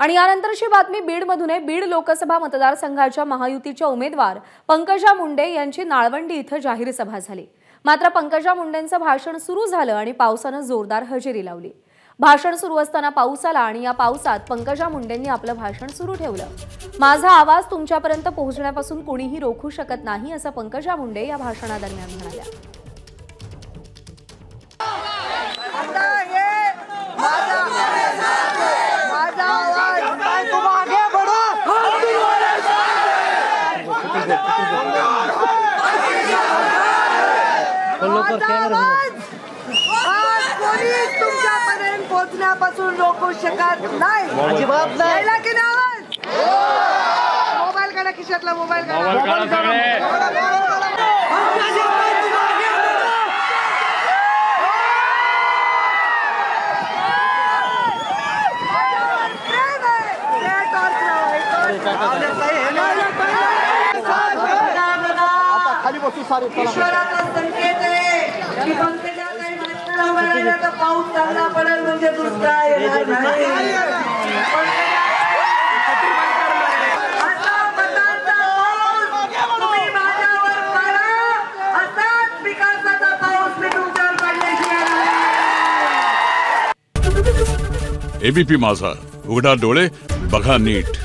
आणि यानंतरची बातमी बीडमधून आहे। बीड लोकसभा मतदारसंघाच्या महायुतीच्या उमेदवार पंकजा मुंडे यांची नाळवंडी इथं जाहीर सभा झाली। मात्र पंकजा मुंडेंचं भाषण सुरू झालं आणि पावसानं जोरदार हजेरी लावली। भाषण सुरू असताना पाऊस आला आणि या पावसात पंकजा मुंडेंनी आपलं भाषण सुरू ठेवलं। माझा आवाज तुमच्यापर्यंत पोहोचण्यापासून कोणीही रोखू शकत नाही असं पंकजा मुंडे या भाषणादरम्यान म्हणाल्या। तुमच्यापर्यंत पोहोचण्यापासून रोखू शकत नाही। अजिबात नाही। मोबाईल काढा, खिशातला मोबाईल काढा। ईश्वराचा संकेत आहे की पंकजाताई भाषणाला उभं राहिलं तर पाऊस चांगला पडेल, म्हणजे दुष्काळ येणार नाही। असा मतांचा पाऊस तुम्ही माझ्यावर पाडा, असाच विकासाचा पाऊस मी तुमच्यावर पडल्याशिवाय नाही। एबीपी माझा, उघडा डोळे बघा नीट।